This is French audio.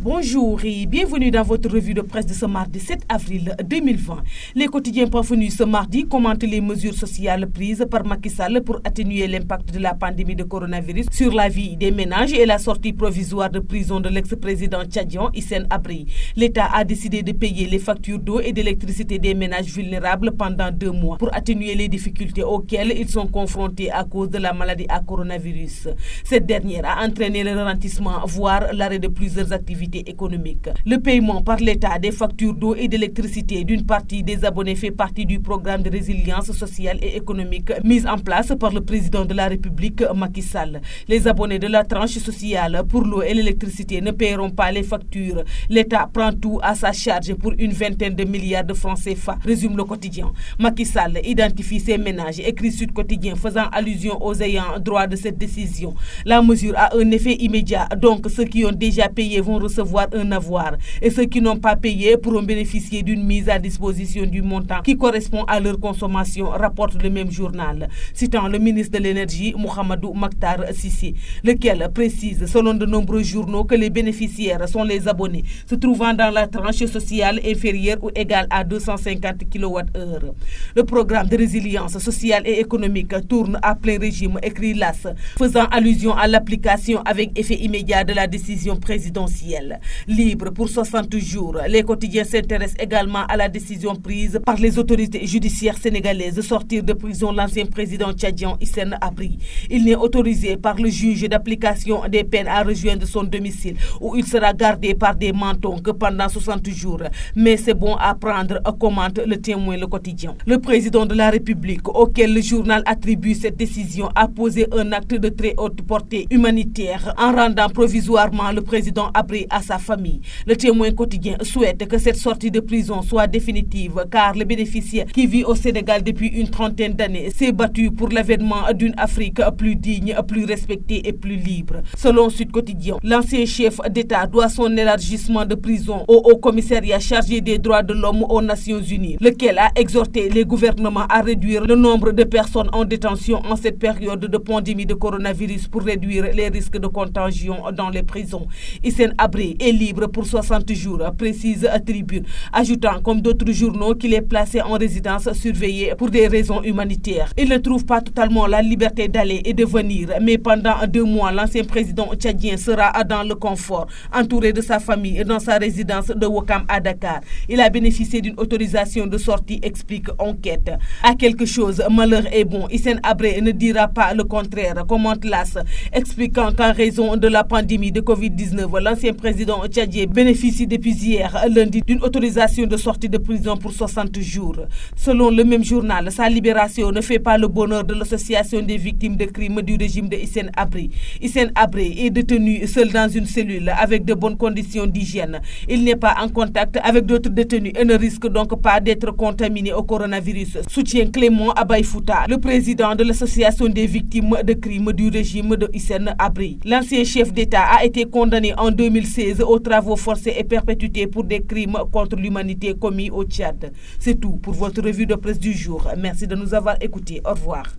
Bonjour et bienvenue dans votre revue de presse de ce mardi 7 avril 2020. Les quotidiens parvenus ce mardi commentent les mesures sociales prises par Macky Sall pour atténuer l'impact de la pandémie de coronavirus sur la vie des ménages et la sortie provisoire de prison de l'ex-président tchadien Hissène Habré. L'État a décidé de payer les factures d'eau et d'électricité des ménages vulnérables pendant 2 mois pour atténuer les difficultés auxquelles ils sont confrontés à cause de la maladie à coronavirus. Cette dernière a entraîné le ralentissement, voire l'arrêt de plusieurs activités économique. Le paiement par l'État des factures d'eau et d'électricité d'une partie des abonnés fait partie du programme de résilience sociale et économique mis en place par le président de la République Macky Sall. Les abonnés de la tranche sociale pour l'eau et l'électricité ne paieront pas les factures. L'État prend tout à sa charge pour une vingtaine de milliards de francs CFA, résume le quotidien. Macky Sall identifie ces ménages, écrit Sud Quotidien faisant allusion aux ayants droit de cette décision. La mesure a un effet immédiat, donc ceux qui ont déjà payé vont recevoir un avoir et ceux qui n'ont pas payé pourront bénéficier d'une mise à disposition du montant qui correspond à leur consommation, rapporte le même journal, citant le ministre de l'Énergie Mouhamadou Makhtar Cissé, lequel précise selon de nombreux journaux que les bénéficiaires sont les abonnés se trouvant dans la tranche sociale inférieure ou égale à 250 kWh. Le programme de résilience sociale et économique tourne à plein régime, écrit l'AS, faisant allusion à l'application avec effet immédiat de la décision présidentielle. Libre pour 60 jours, les quotidiens s'intéressent également à la décision prise par les autorités judiciaires sénégalaises de sortir de prison l'ancien président tchadien Hissène Habré. Il n'est autorisé par le juge d'application des peines à rejoindre son domicile où il sera gardé par des mentons que pendant 60 jours. Mais c'est bon à prendre, commente le Témoin le quotidien. Le président de la République, auquel le journal attribue cette décision, a posé un acte de très haute portée humanitaire en rendant provisoirement le président Habré à sa famille. Le Témoin quotidien souhaite que cette sortie de prison soit définitive car le bénéficiaire qui vit au Sénégal depuis une trentaine d'années s'est battu pour l'avènement d'une Afrique plus digne, plus respectée et plus libre. Selon Sud Quotidien, l'ancien chef d'État doit son élargissement de prison au Haut Commissariat chargé des droits de l'homme aux Nations Unies, lequel a exhorté les gouvernements à réduire le nombre de personnes en détention en cette période de pandémie de coronavirus pour réduire les risques de contagion dans les prisons. Hissène Habré est libre pour 60 jours, précise Tribune, ajoutant comme d'autres journaux qu'il est placé en résidence surveillée pour des raisons humanitaires. Il ne trouve pas totalement la liberté d'aller et de venir, mais pendant 2 mois, l'ancien président tchadien sera dans le confort, entouré de sa famille dans sa résidence de Ouakam à Dakar. Il a bénéficié d'une autorisation de sortie, explique Enquête. À quelque chose, malheur est bon. Hissène Habré ne dira pas le contraire, commente l'AS, expliquant qu'en raison de la pandémie de Covid-19, l'ancien président tchadien bénéficie depuis hier lundi d'une autorisation de sortie de prison pour 60 jours. Selon le même journal, sa libération ne fait pas le bonheur de l'association des victimes de crimes du régime de Hissène Habré. Hissène Habré est détenu seul dans une cellule avec de bonnes conditions d'hygiène. Il n'est pas en contact avec d'autres détenus et ne risque donc pas d'être contaminé au coronavirus, soutient Clément Abaïfouta, le président de l'association des victimes de crimes du régime de Hissène Habré. L'ancien chef d'État a été condamné en 2016 aux travaux forcés et perpétuités pour des crimes contre l'humanité commis au Tchad. C'est tout pour votre revue de presse du jour. Merci de nous avoir écoutés. Au revoir.